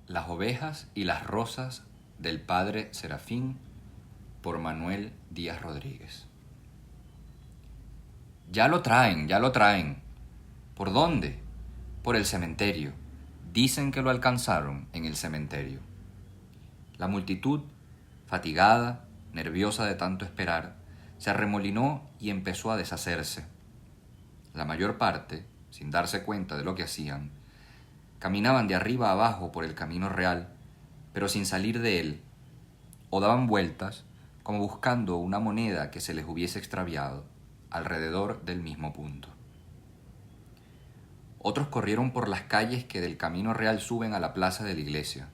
Las ovejas y las rosas del padre Serafín, por Manuel Díaz Rodríguez. Ya lo traen, ya lo traen. ¿Por dónde? Por el cementerio. Dicen que lo alcanzaron en el cementerio. La multitud, fatigada, nerviosa de tanto esperar, se arremolinó y empezó a deshacerse. La mayor parte, sin darse cuenta de lo que hacían, caminaban de arriba a abajo por el camino real, pero sin salir de él, o daban vueltas como buscando una moneda que se les hubiese extraviado alrededor del mismo punto. Otros corrieron por las calles que del camino real suben a la plaza de la iglesia.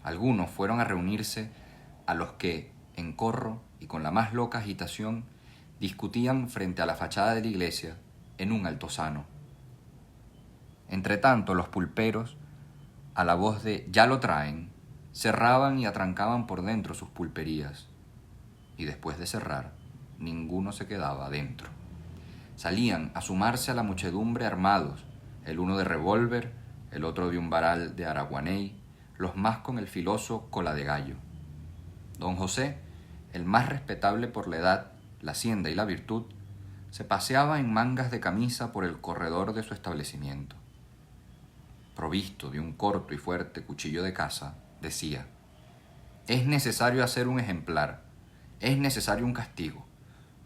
Algunos fueron a reunirse a los que, en corro y con la más loca agitación, discutían frente a la fachada de la iglesia en un altozano. Entretanto, los pulperos, a la voz de «ya lo traen», cerraban y atrancaban por dentro sus pulperías. Y después de cerrar, ninguno se quedaba adentro. Salían a sumarse a la muchedumbre armados, el uno de revólver, el otro de un varal de araguaney, los más con el filoso cola de gallo. Don José, el más respetable por la edad, la hacienda y la virtud, se paseaba en mangas de camisa por el corredor de su establecimiento. Provisto de un corto y fuerte cuchillo de caza, decía: «Es necesario hacer un ejemplar, es necesario un castigo.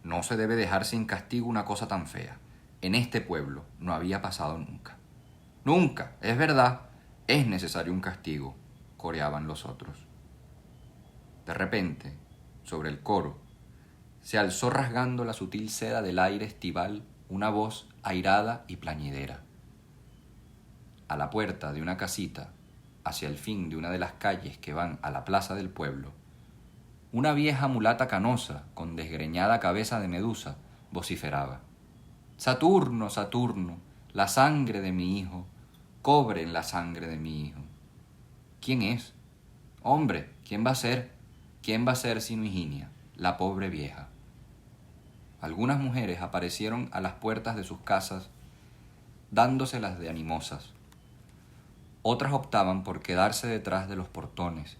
No se debe dejar sin castigo una cosa tan fea. En este pueblo no había pasado nunca». «Nunca, es verdad, es necesario un castigo», coreaban los otros. De repente, sobre el coro, se alzó rasgando la sutil seda del aire estival una voz airada y plañidera. A la puerta de una casita, hacia el fin de una de las calles que van a la plaza del pueblo, una vieja mulata canosa, con desgreñada cabeza de medusa, vociferaba: «Saturno, Saturno, la sangre de mi hijo, cobren la sangre de mi hijo». ¿Quién es? Hombre, ¿quién va a ser? ¿Quién va a ser sino Higinia, la pobre vieja? Algunas mujeres aparecieron a las puertas de sus casas, dándoselas de animosas. Otras optaban por quedarse detrás de los portones,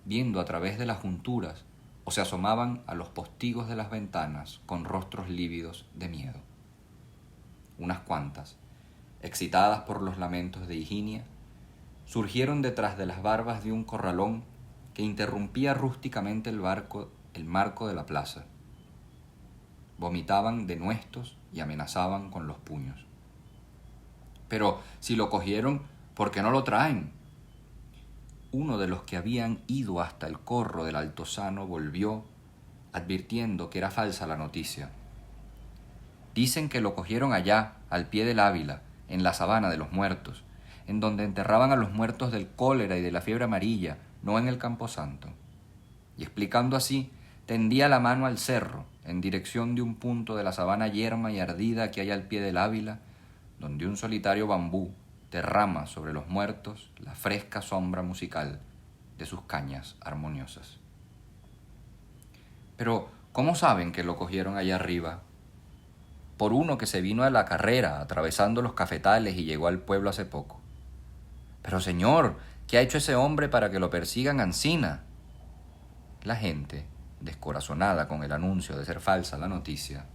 viendo a través de las junturas, o se asomaban a los postigos de las ventanas con rostros lívidos de miedo. Unas cuantas, excitadas por los lamentos de Higinia, surgieron detrás de las barbas de un corralón que interrumpía rústicamente el marco de la plaza. Vomitaban denuestos y amenazaban con los puños. «Pero si lo cogieron, ¿por qué no lo traen?». Uno de los que habían ido hasta el corro del altozano volvió, advirtiendo que era falsa la noticia. «Dicen que lo cogieron allá, al pie del Ávila, en la sabana de los muertos, en donde enterraban a los muertos del cólera y de la fiebre amarilla, no en el Camposanto». Y explicando así, tendía la mano al cerro, en dirección de un punto de la sabana yerma y ardida que hay al pie del Ávila, donde un solitario bambú derrama sobre los muertos la fresca sombra musical de sus cañas armoniosas. «Pero, ¿cómo saben que lo cogieron allá arriba?». «Por uno que se vino a la carrera, atravesando los cafetales y llegó al pueblo hace poco». «Pero, señor, ¿qué ha hecho ese hombre para que lo persigan ansina?». La gente, descorazonada con el anuncio de ser falsa la noticia,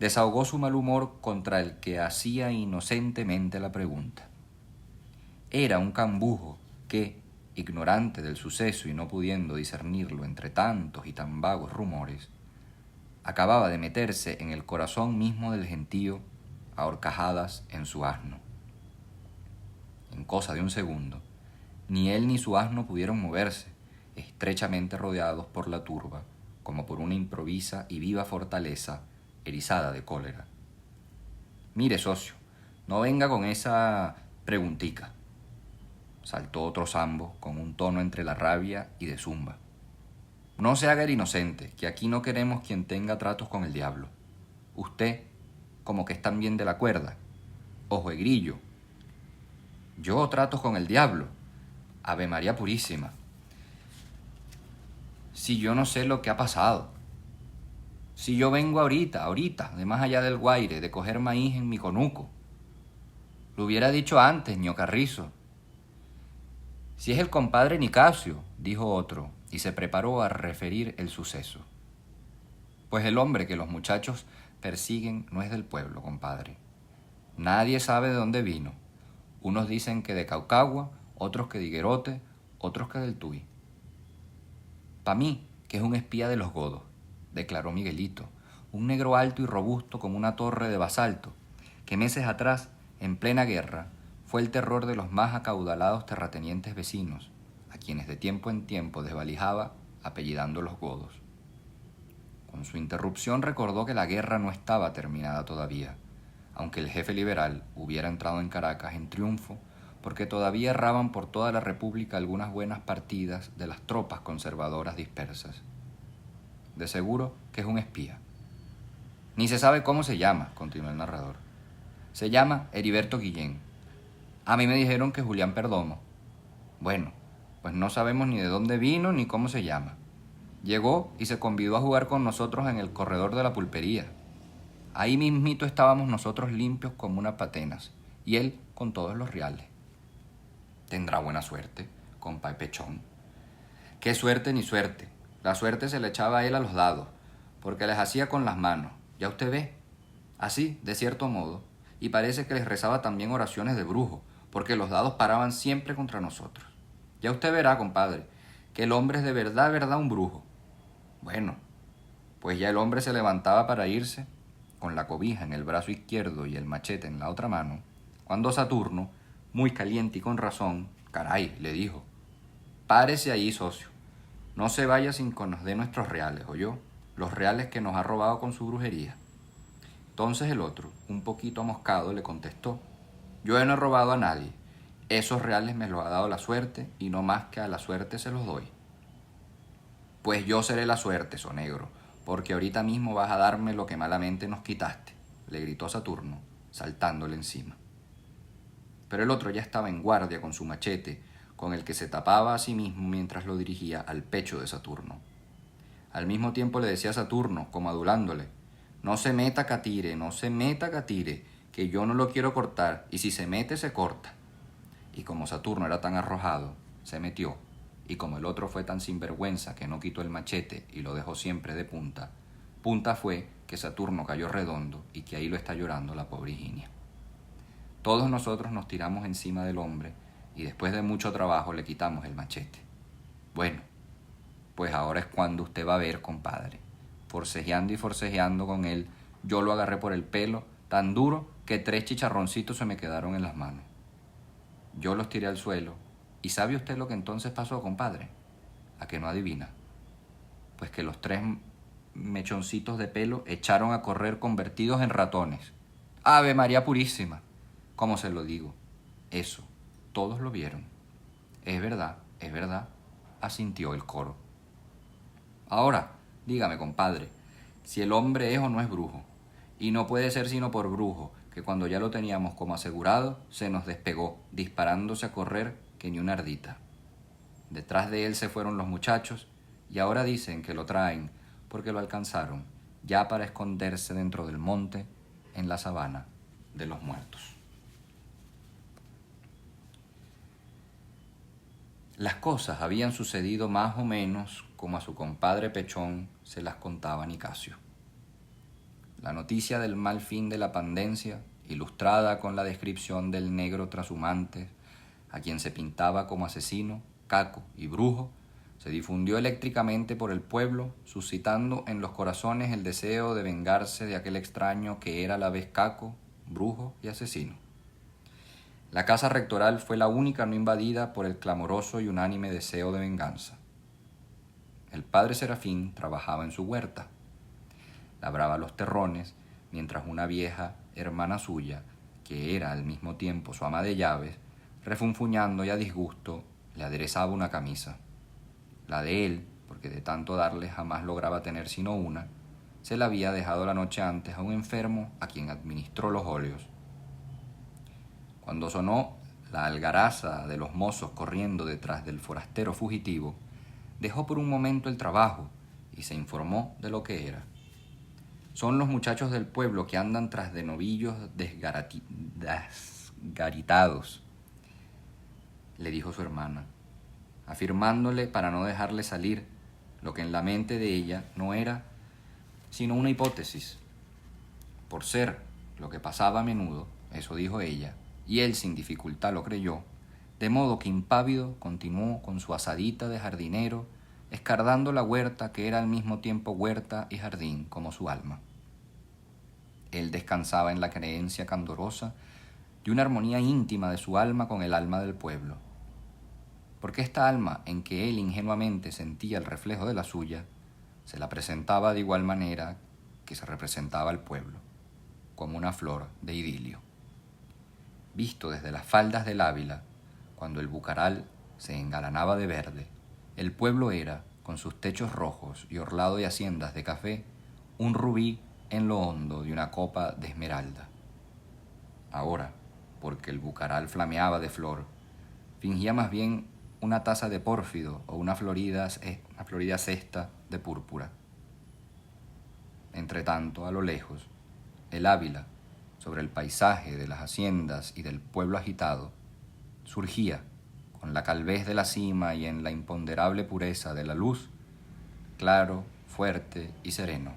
desahogó su mal humor contra el que hacía inocentemente la pregunta. Era un cambujo que, ignorante del suceso y no pudiendo discernirlo entre tantos y tan vagos rumores, acababa de meterse en el corazón mismo del gentío a horcajadas en su asno. En cosa de un segundo, ni él ni su asno pudieron moverse, estrechamente rodeados por la turba, como por una improvisa y viva fortaleza erizada de cólera. «Mire, socio, no venga con esa preguntica», saltó otro zambo con un tono entre la rabia y de zumba. «No se haga el inocente, que aquí no queremos quien tenga tratos con el diablo. Usted, como que es también de la cuerda. Ojo de grillo. Yo tratos con el diablo. Ave María Purísima. Si yo no sé lo que ha pasado. Si yo vengo ahorita, de más allá del Guaire, de coger maíz en mi conuco. Lo hubiera dicho antes, ño Carrizo. Si es el compadre Nicasio, dijo otro, y se preparó a referir el suceso. Pues el hombre que los muchachos persiguen no es del pueblo, compadre. Nadie sabe de dónde vino. Unos dicen que de Caucagua, otros que de Higuerote, otros que del Tuy. Pa' mí, que es un espía de los godos, declaró Miguelito, un negro alto y robusto como una torre de basalto, que meses atrás, en plena guerra, fue el terror de los más acaudalados terratenientes vecinos, a quienes de tiempo en tiempo desvalijaba apellidando los godos. Con su interrupción recordó que la guerra no estaba terminada todavía, aunque el jefe liberal hubiera entrado en Caracas en triunfo, porque todavía erraban por toda la República algunas buenas partidas de las tropas conservadoras dispersas. De seguro que es un espía. Ni se sabe cómo se llama, continuó el narrador. Se llama Heriberto Guillén. A mí me dijeron que Julián Perdomo. Bueno, pues no sabemos ni de dónde vino ni cómo se llama. Llegó y se convidó a jugar con nosotros en el corredor de la pulpería. Ahí mismito estábamos nosotros limpios como unas patenas, y él con todos los reales. Tendrá buena suerte, compa Pechón. Qué suerte ni suerte. La suerte se le echaba a él a los dados, porque les hacía con las manos. Ya usted ve. Así, de cierto modo, y parece que les rezaba también oraciones de brujo, porque los dados paraban siempre contra nosotros. Ya usted verá, compadre, que el hombre es de verdad un brujo. Bueno, pues ya el hombre se levantaba para irse, con la cobija en el brazo izquierdo y el machete en la otra mano, cuando Saturno, muy caliente y con razón, caray, le dijo: párese ahí, socio. No se vaya sin que nos dé nuestros reales, ¿oyó? Los reales que nos ha robado con su brujería. Entonces el otro, un poquito amoscado, le contestó: yo no he robado a nadie. Esos reales me los ha dado la suerte y no más que a la suerte se los doy. Pues yo seré la suerte, sonegro, porque ahorita mismo vas a darme lo que malamente nos quitaste, le gritó Saturno, saltándole encima. Pero el otro ya estaba en guardia con su machete, con el que se tapaba a sí mismo mientras lo dirigía al pecho de Saturno. Al mismo tiempo le decía a Saturno, como adulándole: no se meta, Catire, no se meta, Catire, que yo no lo quiero cortar, y si se mete, se corta. Y como Saturno era tan arrojado, se metió, y como el otro fue tan sinvergüenza que no quitó el machete y lo dejó siempre de punta, punta fue que Saturno cayó redondo y que ahí lo está llorando la pobre Higinia. Todos nosotros nos tiramos encima del hombre y después de mucho trabajo le quitamos el machete. Bueno, pues ahora es cuando usted va a ver, compadre. Forcejeando y forcejeando con él, yo lo agarré por el pelo tan duro que 3 chicharroncitos se me quedaron en las manos. Yo los tiré al suelo. ¿Y sabe usted lo que entonces pasó, compadre? ¿A que no adivina? Pues que los 3 mechoncitos de pelo echaron a correr convertidos en ratones. ¡Ave María Purísima! ¿Cómo se lo digo? Eso, todos lo vieron. Es verdad, asintió el coro. Ahora, dígame, compadre, si el hombre es o no es brujo. Y no puede ser sino por brujo, que cuando ya lo teníamos como asegurado, se nos despegó, disparándose a correr que ni una ardita. Detrás de él se fueron los muchachos, y ahora dicen que lo traen porque lo alcanzaron, ya para esconderse dentro del monte, en la sabana de los muertos. Las cosas habían sucedido más o menos como a su compadre Pechón se las contaba Nicasio. La noticia del mal fin de la pendencia, ilustrada con la descripción del negro trashumante, a quien se pintaba como asesino, caco y brujo, se difundió eléctricamente por el pueblo, suscitando en los corazones el deseo de vengarse de aquel extraño que era a la vez caco, brujo y asesino. La casa rectoral fue la única no invadida por el clamoroso y unánime deseo de venganza. El padre Serafín trabajaba en su huerta. Labraba los terrones, mientras una vieja hermana suya, que era al mismo tiempo su ama de llaves, refunfuñando y a disgusto, le aderezaba una camisa. La de él, porque de tanto darle jamás lograba tener sino una, se la había dejado la noche antes a un enfermo a quien administró los óleos. Cuando sonó la algaraza de los mozos corriendo detrás del forastero fugitivo, dejó por un momento el trabajo y se informó de lo que era. Son los muchachos del pueblo que andan tras de novillos desgaritados, le dijo su hermana. afirmándole para no dejarle salir lo que en la mente de ella no era sino una hipótesis. Por ser lo que pasaba a menudo, eso dijo ella, y él sin dificultad lo creyó, de modo que impávido continuó con su asadita de jardinero, escardando la huerta que era al mismo tiempo huerta y jardín como su alma. Él descansaba en la creencia candorosa de una armonía íntima de su alma con el alma del pueblo, porque esta alma en que él ingenuamente sentía el reflejo de la suya, se la presentaba de igual manera que se representaba al pueblo, como una flor de idilio. Visto desde las faldas del Ávila, cuando el Bucaral se engalanaba de verde, el pueblo era, con sus techos rojos y orlado de haciendas de café, un rubí en lo hondo de una copa de esmeralda. Ahora, porque el Bucaral flameaba de flor, fingía más bien una taza de pórfido o una florida cesta de púrpura. Entretanto, a lo lejos, el Ávila, sobre el paisaje de las haciendas y del pueblo agitado, surgía, con la calvez de la cima y en la imponderable pureza de la luz, claro, fuerte y sereno,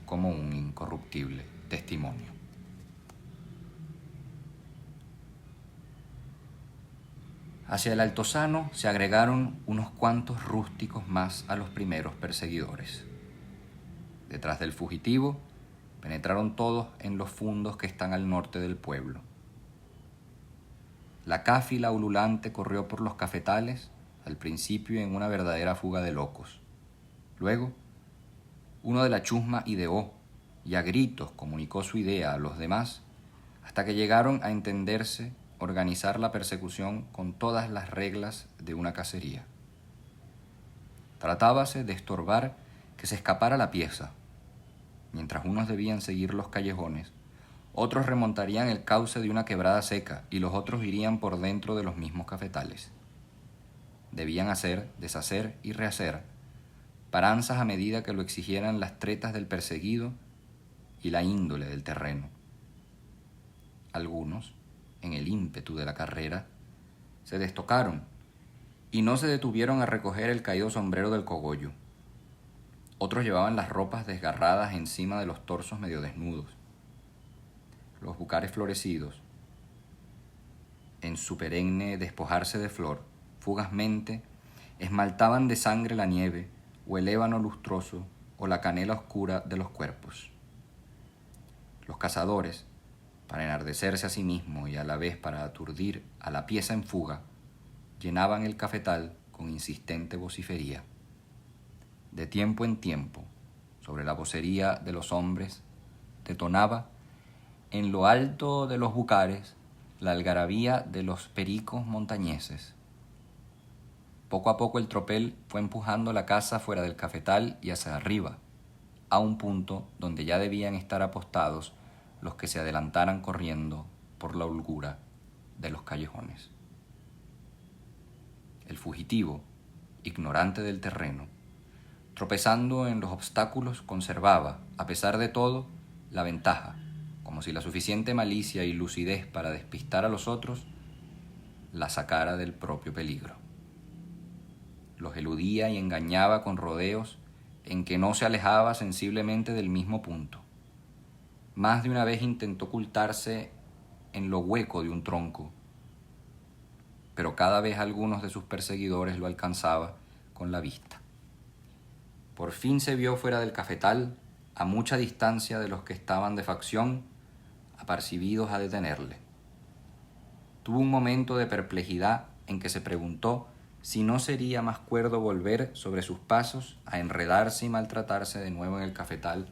como un incorruptible testimonio. Hacia el altozano se agregaron unos cuantos rústicos más a los primeros perseguidores. Detrás del fugitivo, penetraron todos en los fundos que están al norte del pueblo. La cáfila ululante corrió por los cafetales, al principio en una verdadera fuga de locos. Luego, uno de la chusma ideó y a gritos comunicó su idea a los demás, hasta que llegaron a entenderse organizar la persecución con todas las reglas de una cacería. Tratábase de estorbar que se escapara la pieza. Mientras unos debían seguir los callejones, otros remontarían el cauce de una quebrada seca y los otros irían por dentro de los mismos cafetales. Debían hacer, deshacer y rehacer, paranzas a medida que lo exigieran las tretas del perseguido y la índole del terreno. Algunos, en el ímpetu de la carrera, se destocaron y no se detuvieron a recoger el caído sombrero del cogollo. Otros llevaban las ropas desgarradas encima de los torsos medio desnudos. Los bucares florecidos, en su perenne despojarse de flor, fugazmente esmaltaban de sangre la nieve o el ébano lustroso o la canela oscura de los cuerpos. Los cazadores, para enardecerse a sí mismos y a la vez para aturdir a la pieza en fuga, llenaban el cafetal con insistente vocifería. De tiempo en tiempo, sobre la vocería de los hombres, detonaba en lo alto de los bucares la algarabía de los pericos montañeses. Poco a poco el tropel fue empujando la caza fuera del cafetal y hacia arriba, a un punto donde ya debían estar apostados los que se adelantaran corriendo por la holgura de los callejones. El fugitivo, ignorante del terreno, tropezando en los obstáculos, conservaba, a pesar de todo, la ventaja, como si la suficiente malicia y lucidez para despistar a los otros la sacara del propio peligro. Los eludía y engañaba con rodeos en que no se alejaba sensiblemente del mismo punto. Más de una vez intentó ocultarse en lo hueco de un tronco, pero cada vez algunos de sus perseguidores lo alcanzaba con la vista. Por fin se vio fuera del cafetal, a mucha distancia de los que estaban de facción, apercibidos a detenerle. Tuvo un momento de perplejidad en que se preguntó si no sería más cuerdo volver sobre sus pasos a enredarse y maltratarse de nuevo en el cafetal,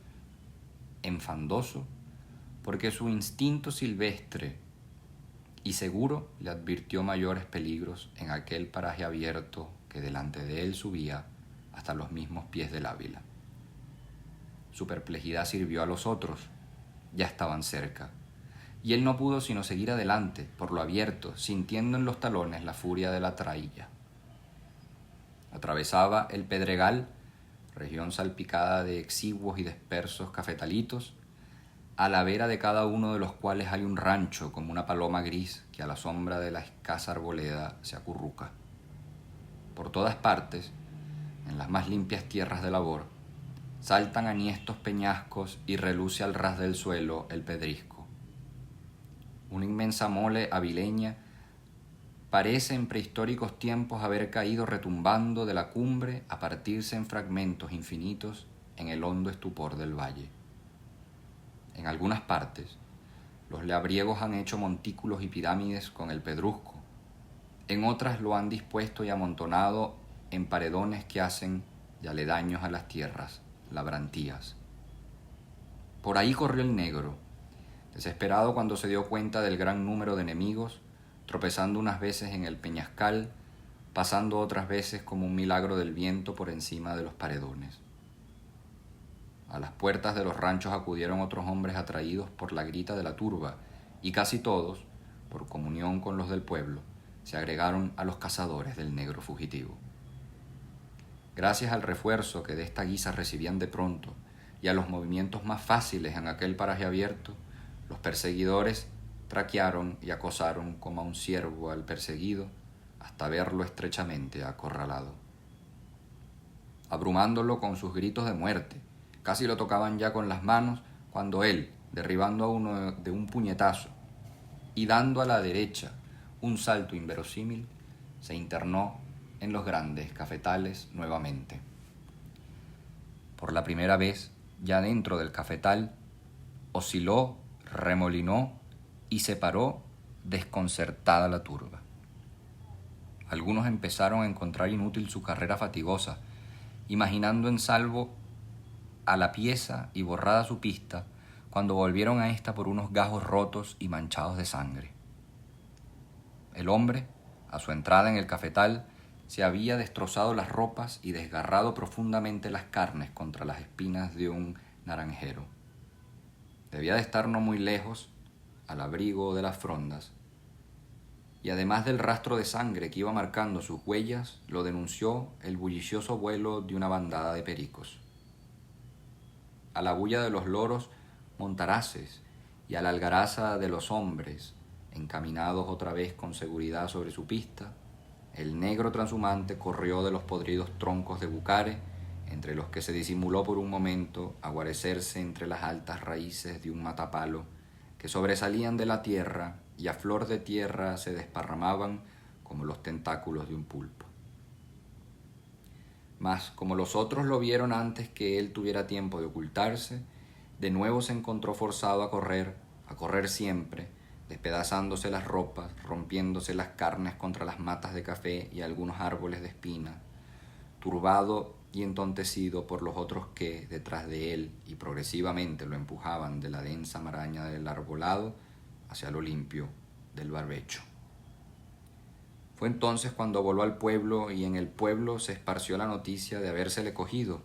enfandoso, porque su instinto silvestre y seguro le advirtió mayores peligros en aquel paraje abierto que delante de él subía hasta los mismos pies del Ávila. Su perplejidad sirvió a los otros, ya estaban cerca, y él no pudo sino seguir adelante, por lo abierto, sintiendo en los talones la furia de la trailla. Atravesaba el Pedregal, región salpicada de exiguos y dispersos cafetalitos, a la vera de cada uno de los cuales hay un rancho como una paloma gris que a la sombra de la escasa arboleda se acurruca. Por todas partes, en las más limpias tierras de labor, saltan aniestos peñascos y reluce al ras del suelo el pedrisco. Una inmensa mole avileña parece en prehistóricos tiempos haber caído retumbando de la cumbre a partirse en fragmentos infinitos en el hondo estupor del valle. En algunas partes, los labriegos han hecho montículos y pirámides con el pedrusco. En otras lo han dispuesto y amontonado en paredones que hacen de aledaños a las tierras, labrantías. Por ahí corrió el negro, desesperado cuando se dio cuenta del gran número de enemigos, tropezando unas veces en el peñascal, pasando otras veces como un milagro del viento por encima de los paredones. A las puertas de los ranchos acudieron otros hombres atraídos por la grita de la turba, y casi todos, por comunión con los del pueblo, se agregaron a los cazadores del negro fugitivo. Gracias al refuerzo que de esta guisa recibían de pronto y a los movimientos más fáciles en aquel paraje abierto, los perseguidores traquearon y acosaron como a un ciervo al perseguido hasta verlo estrechamente acorralado. Abrumándolo con sus gritos de muerte, casi lo tocaban ya con las manos cuando él, derribando a uno de un puñetazo y dando a la derecha un salto inverosímil, se internó en los grandes cafetales nuevamente. Por la primera vez, ya dentro del cafetal, osciló, remolinó y se paró desconcertada la turba. Algunos empezaron a encontrar inútil su carrera fatigosa, imaginando en salvo a la pieza y borrada su pista cuando volvieron a esta por unos gajos rotos y manchados de sangre. El hombre, a su entrada en el cafetal, se había destrozado las ropas y desgarrado profundamente las carnes contra las espinas de un naranjero. Debía de estar no muy lejos, al abrigo de las frondas, y además del rastro de sangre que iba marcando sus huellas, lo denunció el bullicioso vuelo de una bandada de pericos. A la bulla de los loros montaraces y a la algaraza de los hombres, encaminados otra vez con seguridad sobre su pista, el negro transhumante corrió de los podridos troncos de bucare, entre los que se disimuló por un momento a guarecerse entre las altas raíces de un matapalo que sobresalían de la tierra y a flor de tierra se desparramaban como los tentáculos de un pulpo. Mas, como los otros lo vieron antes que él tuviera tiempo de ocultarse, de nuevo se encontró forzado a correr siempre, despedazándose las ropas, rompiéndose las carnes contra las matas de café y algunos árboles de espina, turbado y entontecido por los otros que, detrás de él y progresivamente lo empujaban de la densa maraña del arbolado hacia lo limpio del barbecho. Fue entonces cuando voló al pueblo y en el pueblo se esparció la noticia de habérsele cogido,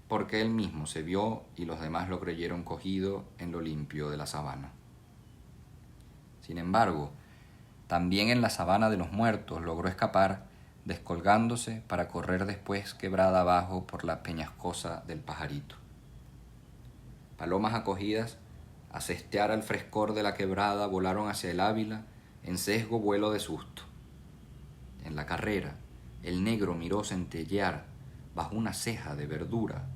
porque él mismo se vio y los demás lo creyeron cogido en lo limpio de la sabana. Sin embargo, también en la sabana de los muertos logró escapar, descolgándose para correr después quebrada abajo por la peñascosa del Pajarito. Palomas acogidas a cestear al frescor de la quebrada volaron hacia el Ávila en sesgo vuelo de susto. En la carrera, el negro miró centellear bajo una ceja de verdura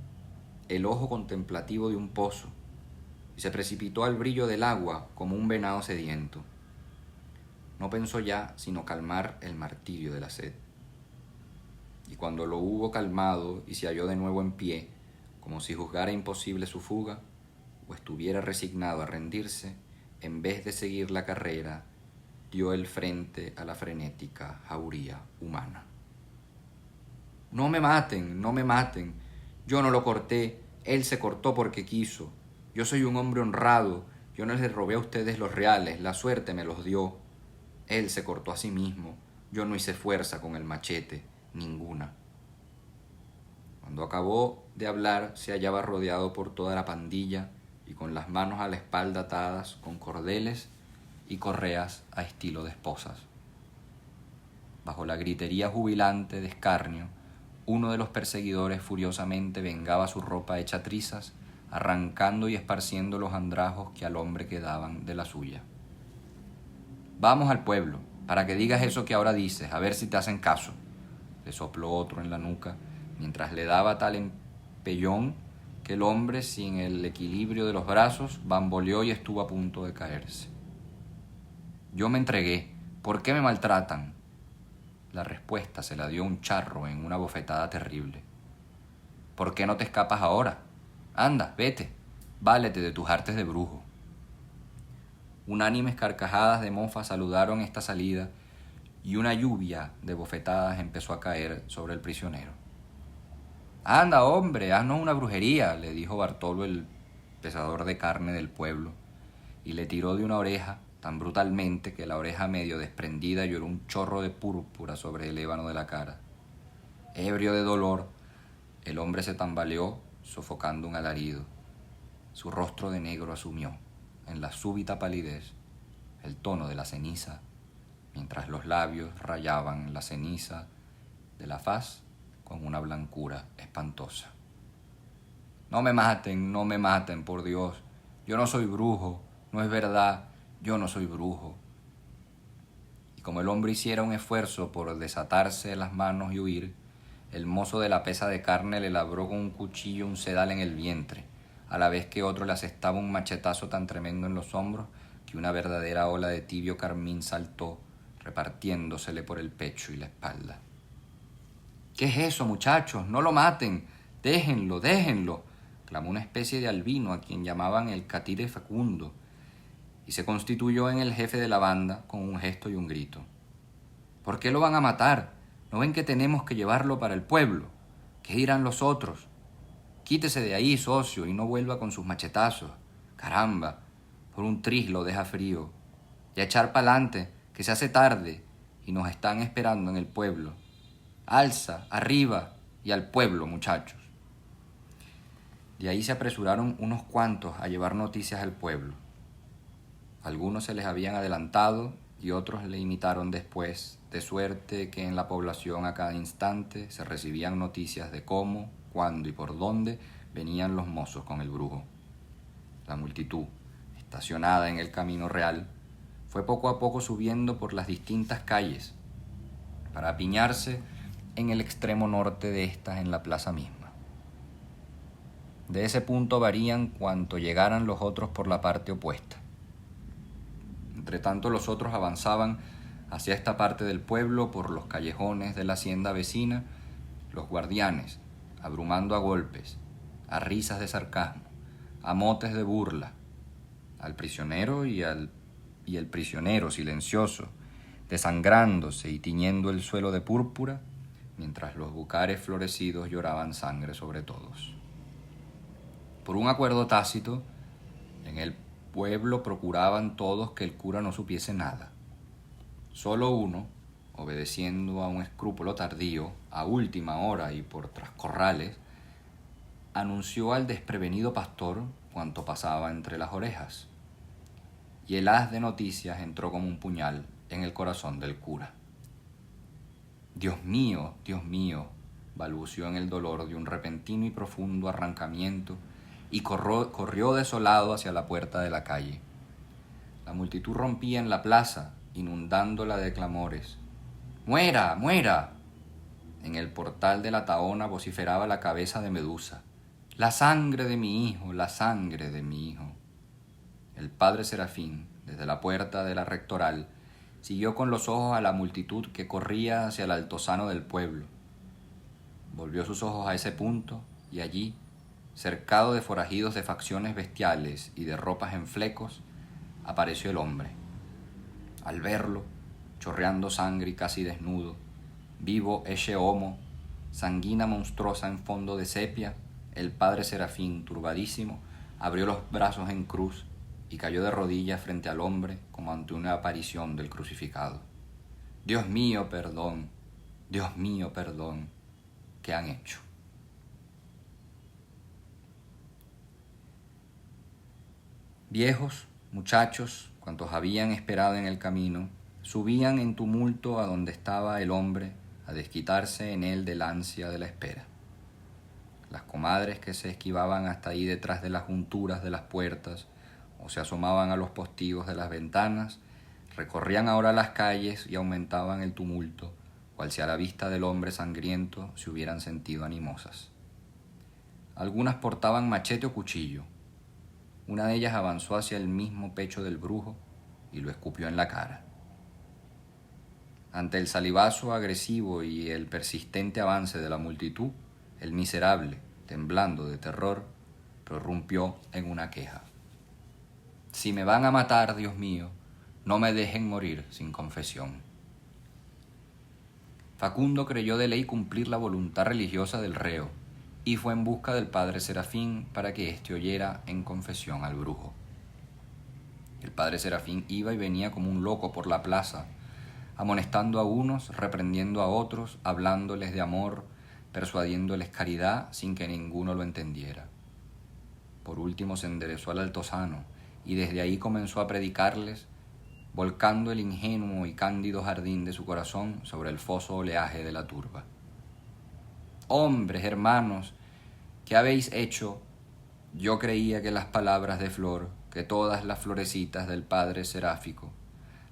el ojo contemplativo de un pozo y se precipitó al brillo del agua como un venado sediento. No pensó ya sino calmar el martirio de la sed. Y cuando lo hubo calmado y se halló de nuevo en pie, como si juzgara imposible su fuga, o estuviera resignado a rendirse, en vez de seguir la carrera, dio el frente a la frenética jauría humana. No me maten, no me maten. Yo no lo corté, él se cortó porque quiso. Yo soy un hombre honrado, yo no les robé a ustedes los reales, la suerte me los dio. Él se cortó a sí mismo, yo no hice fuerza con el machete, ninguna. Cuando acabó de hablar, se hallaba rodeado por toda la pandilla y con las manos a la espalda atadas con cordeles y correas a estilo de esposas. Bajo la gritería jubilante de escarnio, uno de los perseguidores furiosamente vengaba su ropa hecha trizas, arrancando y esparciendo los andrajos que al hombre quedaban de la suya. Vamos al pueblo, para que digas eso que ahora dices, a ver si te hacen caso. le sopló otro en la nuca, mientras le daba tal empellón que el hombre, sin el equilibrio de los brazos, bamboleó y estuvo a punto de caerse. Yo me entregué. ¿Por qué me maltratan? La respuesta se la dio un charro en una bofetada terrible. ¿Por qué no te escapas ahora? Anda, vete, válete de tus artes de brujo. Unánimes carcajadas de mofa saludaron esta salida y una lluvia de bofetadas empezó a caer sobre el prisionero. Anda, hombre, haznos una brujería, le dijo Bartolo, el pesador de carne del pueblo, y le tiró de una oreja tan brutalmente que la oreja medio desprendida lloró un chorro de púrpura sobre el ébano de la cara. Ebrio de dolor, el hombre se tambaleó, sofocando un alarido. Su rostro de negro asumió, en la súbita palidez, el tono de la ceniza, mientras los labios rayaban la ceniza de la faz con una blancura espantosa. No me maten, por Dios. Yo no soy brujo, no es verdad, yo no soy brujo. Y como el hombre hiciera un esfuerzo por desatarse las manos y huir, el mozo de la pesa de carne le labró con un cuchillo un sedal en el vientre, a la vez que otro le asestaba un machetazo tan tremendo en los hombros que una verdadera ola de tibio carmín saltó, repartiéndosele por el pecho y la espalda. ¿Qué es eso, muchachos? ¡No lo maten! ¡Déjenlo, déjenlo!, clamó una especie de albino a quien llamaban el catire Facundo, y se constituyó en el jefe de la banda con un gesto y un grito. ¿Por qué lo van a matar? ¿No ven que tenemos que llevarlo para el pueblo? ¿Qué dirán los otros? Quítese de ahí, socio, y no vuelva con sus machetazos. Caramba, por un tris lo deja frío. Y a echar pa'lante, que se hace tarde, y nos están esperando en el pueblo. Alza, arriba, y al pueblo, muchachos. De ahí se apresuraron unos cuantos a llevar noticias al pueblo. Algunos se les habían adelantado y otros le imitaron después, de suerte que en la población a cada instante se recibían noticias de cómo, cuándo y por dónde venían los mozos con el brujo. La multitud, estacionada en el camino real, fue poco a poco subiendo por las distintas calles para apiñarse en el extremo norte de estas en la plaza misma. De ese punto varían cuanto llegaran los otros por la parte opuesta. Entre tanto los otros avanzaban hacia esta parte del pueblo por los callejones de la hacienda vecina, los guardianes, abrumando a golpes, a risas de sarcasmo, a motes de burla, al prisionero y el prisionero silencioso, desangrándose y tiñendo el suelo de púrpura, mientras los bucares florecidos lloraban sangre sobre todos. Por un acuerdo tácito, en el pueblo procuraban todos que el cura no supiese nada. Solo uno, obedeciendo a un escrúpulo tardío, a última hora y por trascorrales, anunció al desprevenido pastor cuanto pasaba entre las orejas. Y el haz de noticias entró como un puñal en el corazón del cura. Dios mío, balbuceó en el dolor de un repentino y profundo arrancamiento y corrió desolado hacia la puerta de la calle. La multitud rompía en la plaza, inundándola de clamores. ¡Muera, muera! En el portal de la Tahona vociferaba la cabeza de Medusa. ¡La sangre de mi hijo, la sangre de mi hijo! El padre Serafín, desde la puerta de la rectoral, siguió con los ojos a la multitud que corría hacia el altozano del pueblo. Volvió sus ojos a ese punto y allí, cercado de forajidos de facciones bestiales y de ropas en flecos, apareció el hombre. Al verlo, chorreando sangre y casi desnudo, vivo ese homo, sanguina monstruosa en fondo de sepia, el padre Serafín, turbadísimo, abrió los brazos en cruz y cayó de rodillas frente al hombre como ante una aparición del crucificado. Dios mío, perdón, ¿qué han hecho? Viejos, muchachos, cuantos habían esperado en el camino, subían en tumulto a donde estaba el hombre a desquitarse en él del ansia de la espera. Las comadres que se esquivaban hasta ahí detrás de las junturas de las puertas o se asomaban a los postigos de las ventanas, recorrían ahora las calles y aumentaban el tumulto, cual si a la vista del hombre sangriento se hubieran sentido animosas. Algunas portaban machete o cuchillo. Una de ellas avanzó hacia el mismo pecho del brujo y lo escupió en la cara. Ante el salivazo agresivo y el persistente avance de la multitud, el miserable, temblando de terror, prorrumpió en una queja. Si me van a matar, Dios mío, no me dejen morir sin confesión. Facundo creyó de ley cumplir la voluntad religiosa del reo y fue en busca del padre Serafín para que éste oyera en confesión al brujo. El padre Serafín iba y venía como un loco por la plaza, amonestando a unos, reprendiendo a otros, hablándoles de amor, persuadiéndoles caridad sin que ninguno lo entendiera. Por último se enderezó al altozano y desde ahí comenzó a predicarles, volcando el ingenuo y cándido jardín de su corazón sobre el foso oleaje de la turba. Hombres, hermanos, ¿qué habéis hecho? Yo creía que las palabras de flor, que todas las florecitas del Padre Seráfico,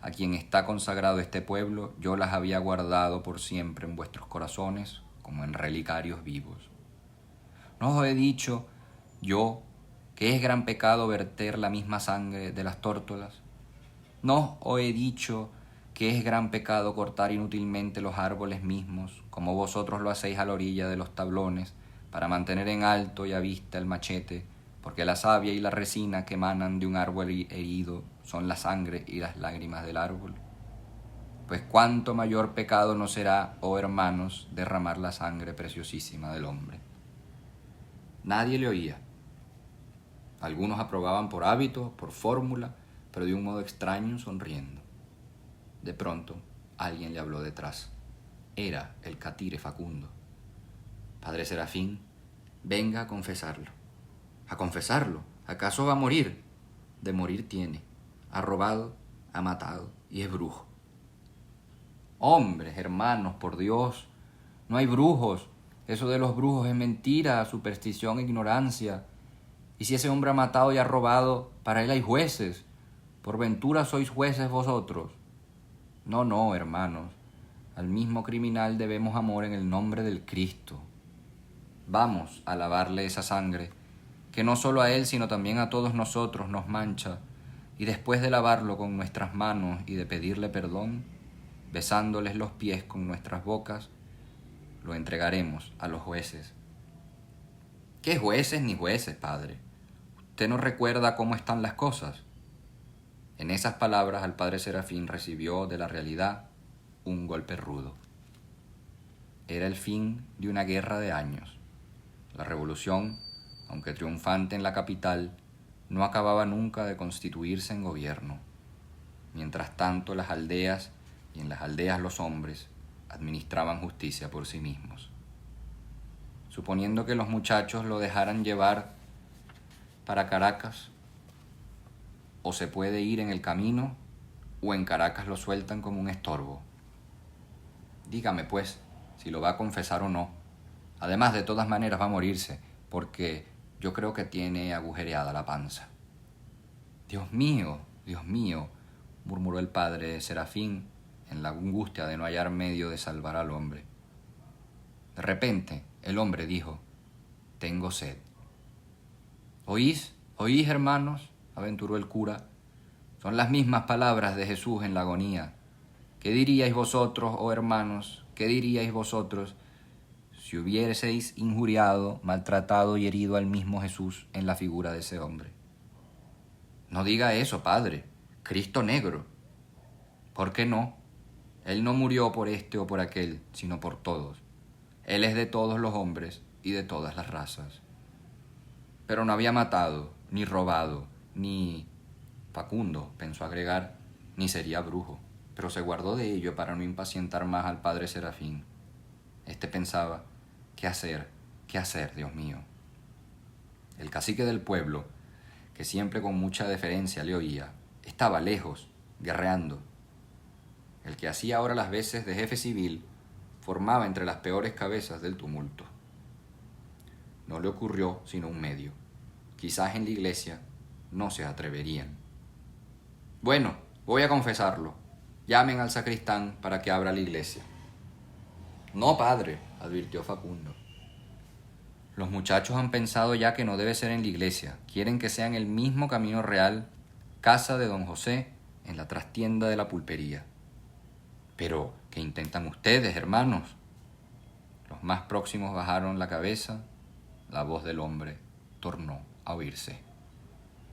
a quien está consagrado este pueblo, yo las había guardado por siempre en vuestros corazones como en relicarios vivos. ¿No os he dicho yo que es gran pecado verter la misma sangre de las tórtolas? ¿No os he dicho que es gran pecado cortar inútilmente los árboles mismos, como vosotros lo hacéis a la orilla de los tablones, para mantener en alto y a vista el machete, porque la savia y la resina que emanan de un árbol herido son la sangre y las lágrimas del árbol? Pues cuánto mayor pecado no será, oh hermanos, derramar la sangre preciosísima del hombre. Nadie le oía. Algunos aprobaban por hábito, por fórmula, pero de un modo extraño, sonriendo. De pronto, alguien le habló detrás. Era el catire Facundo. Padre Serafín, venga a confesarlo. ¿A confesarlo? ¿Acaso va a morir? De morir tiene. Ha robado, ha matado y es brujo. Hombres, hermanos, por Dios, no hay brujos. Eso de los brujos es mentira, superstición e ignorancia. Y si ese hombre ha matado y ha robado, para él hay jueces. ¿Por ventura sois jueces vosotros? No, hermanos. Al mismo criminal debemos amor en el nombre del Cristo. Vamos a lavarle esa sangre, que no solo a él, sino también a todos nosotros nos mancha, y después de lavarlo con nuestras manos y de pedirle perdón, besándoles los pies con nuestras bocas, lo entregaremos a los jueces. ¿Qué jueces ni jueces, padre? ¿Usted no recuerda cómo están las cosas? En esas palabras al padre Serafín recibió de la realidad un golpe rudo. Era el fin de una guerra de años. La revolución, aunque triunfante en la capital, no acababa nunca de constituirse en gobierno. Mientras tanto, las aldeas y en las aldeas los hombres administraban justicia por sí mismos. Suponiendo que los muchachos lo dejaran llevar para Caracas, o se puede ir en el camino, o en Caracas lo sueltan como un estorbo. Dígame, pues, si lo va a confesar o no. Además, de todas maneras va a morirse, porque yo creo que tiene agujereada la panza. Dios mío, murmuró el padre Serafín, en la angustia de no hallar medio de salvar al hombre. De repente, el hombre dijo, tengo sed. ¿Oís, hermanos?, aventuró el cura. Son las mismas palabras de Jesús en la agonía. ¿Qué diríais vosotros, oh hermanos? ¿Qué diríais vosotros si hubieseis injuriado, maltratado y herido al mismo Jesús en la figura de ese hombre? No diga eso, padre. Cristo negro. ¿Por qué no? Él no murió por este o por aquel, sino por todos. Él es de todos los hombres y de todas las razas. Pero no había matado, ni robado, ni... Facundo pensó agregar, ni sería brujo, pero se guardó de ello para no impacientar más al padre Serafín. Este pensaba, ¿qué hacer, Dios mío? El cacique del pueblo, que siempre con mucha deferencia le oía, estaba lejos, guerreando. El que hacía ahora las veces de jefe civil formaba entre las peores cabezas del tumulto. No le ocurrió sino un medio. Quizás en la iglesia no se atreverían. Bueno, voy a confesarlo. Llamen al sacristán para que abra la iglesia. No, padre, advirtió Facundo. Los muchachos han pensado ya que no debe ser en la iglesia. Quieren que sea en el mismo Camino Real, casa de don José, en la trastienda de la pulpería. Pero, ¿qué intentan ustedes, hermanos? Los más próximos bajaron la cabeza. La voz del hombre tornó a oírse.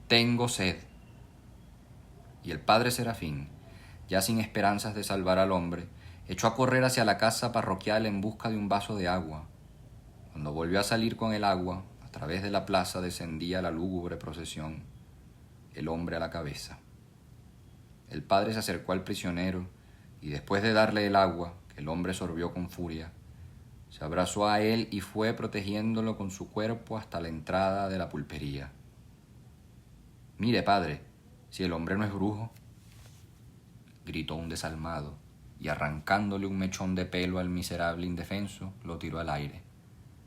Tengo sed. Y el padre Serafín, ya sin esperanzas de salvar al hombre, echó a correr hacia la casa parroquial en busca de un vaso de agua. Cuando volvió a salir con el agua, a través de la plaza descendía la lúgubre procesión, el hombre a la cabeza. El padre se acercó al prisionero y después de darle el agua, que el hombre sorbió con furia, se abrazó a él y fue protegiéndolo con su cuerpo hasta la entrada de la pulpería. Mire, padre, si el hombre no es brujo, gritó un desalmado, y arrancándole un mechón de pelo al miserable indefenso, lo tiró al aire.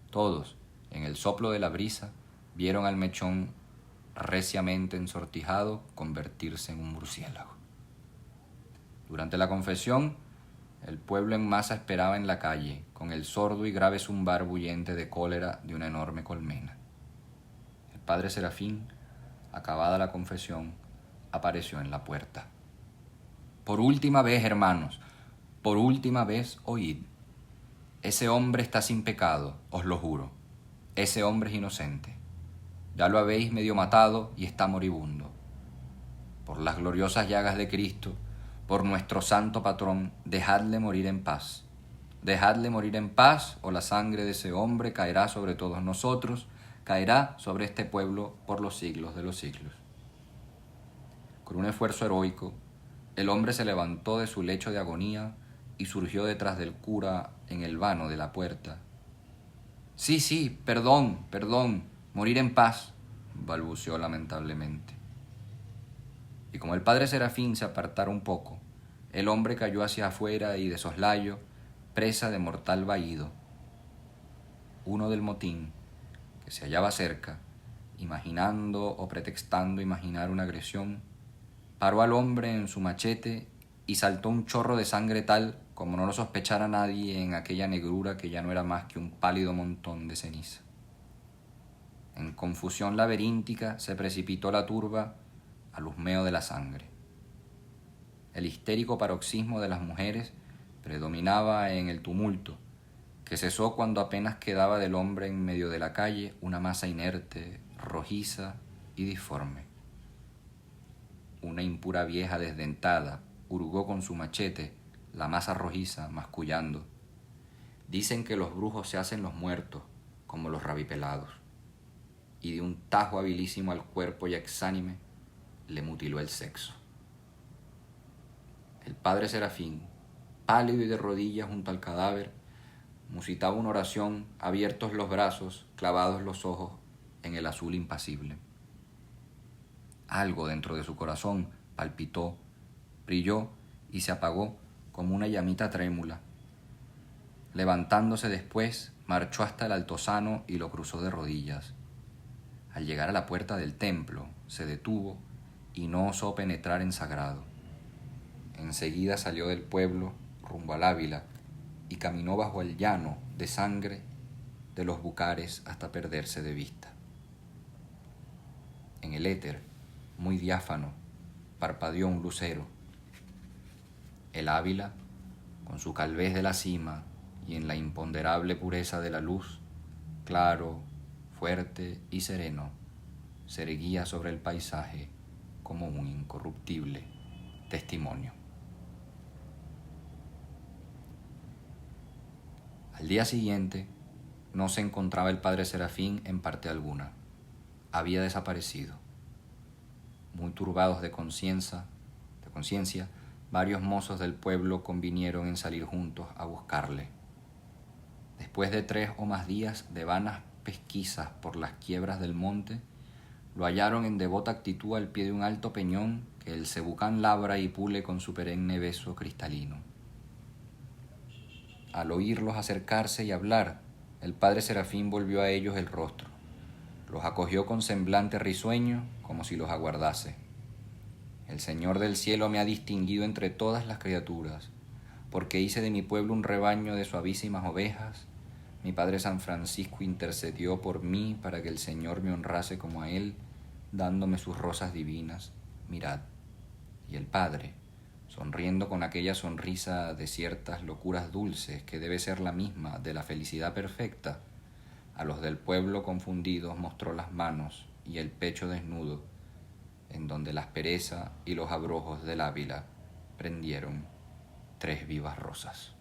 Todos, en el soplo de la brisa, vieron al mechón reciamente ensortijado convertirse en un murciélago. Durante la confesión, el pueblo en masa esperaba en la calle, con el sordo y grave zumbar bullente de cólera de una enorme colmena. El padre Serafín, acabada la confesión, apareció en la puerta. Por última vez, hermanos, por última vez oíd. Ese hombre está sin pecado, os lo juro. Ese hombre es inocente. Ya lo habéis medio matado y está moribundo. Por las gloriosas llagas de Cristo, por nuestro santo patrón, dejadle morir en paz. Dejadle morir en paz, o la sangre de ese hombre caerá sobre todos nosotros, caerá sobre este pueblo por los siglos de los siglos. Con un esfuerzo heroico, el hombre se levantó de su lecho de agonía y surgió detrás del cura en el vano de la puerta. Sí, perdón, morir en paz, balbuceó lamentablemente. Y como el padre Serafín se apartara un poco, el hombre cayó hacia afuera y de soslayo, presa de mortal vahido. Uno del motín, que se hallaba cerca, imaginando o pretextando imaginar una agresión, paró al hombre en su machete y saltó un chorro de sangre tal como no lo sospechara nadie en aquella negrura que ya no era más que un pálido montón de ceniza. En confusión laberíntica se precipitó la turba al husmeo de la sangre. El histérico paroxismo de las mujeres predominaba en el tumulto, que cesó cuando apenas quedaba del hombre en medio de la calle una masa inerte, rojiza y disforme. Una impura vieja desdentada hurgó con su machete la masa rojiza, mascullando. Dicen que los brujos se hacen los muertos, como los rabipelados. Y de un tajo habilísimo al cuerpo ya exánime, le mutiló el sexo. El padre Serafín, pálido y de rodillas junto al cadáver, musitaba una oración, abiertos los brazos, clavados los ojos en el azul impasible. Algo dentro de su corazón palpitó, brilló y se apagó como una llamita trémula. Levantándose después, marchó hasta el altozano y lo cruzó de rodillas. Al llegar a la puerta del templo, se detuvo y no osó penetrar en sagrado. Enseguida salió del pueblo rumbo al Ávila y caminó bajo el llano de sangre de los bucares hasta perderse de vista. En el éter, muy diáfano, parpadeó un lucero. El Ávila, con su calvez de la cima y en la imponderable pureza de la luz, claro, fuerte y sereno, se erguía sobre el paisaje como un incorruptible testimonio. Al día siguiente no se encontraba el padre Serafín en parte alguna. Había desaparecido. Muy turbados de conciencia, varios mozos del pueblo convinieron en salir juntos a buscarle. Después de 3 o más días de vanas pesquisas por las quiebras del monte, lo hallaron en devota actitud al pie de un alto peñón que el cebucán labra y pule con su perenne beso cristalino. Al oírlos acercarse y hablar, el padre Serafín volvió a ellos el rostro. Los acogió con semblante risueño, como si los aguardase. El Señor del cielo me ha distinguido entre todas las criaturas. porque hice de mi pueblo un rebaño de suavísimas ovejas. Mi padre San Francisco intercedió por mí para que el Señor me honrase como a él, dándome sus rosas divinas. Mirad. Y el padre, sonriendo con aquella sonrisa de ciertas locuras dulces que debe ser la misma de la felicidad perfecta, a los del pueblo confundidos mostró las manos y el pecho desnudo, en donde la aspereza y los abrojos del Ávila prendieron 3 vivas rosas.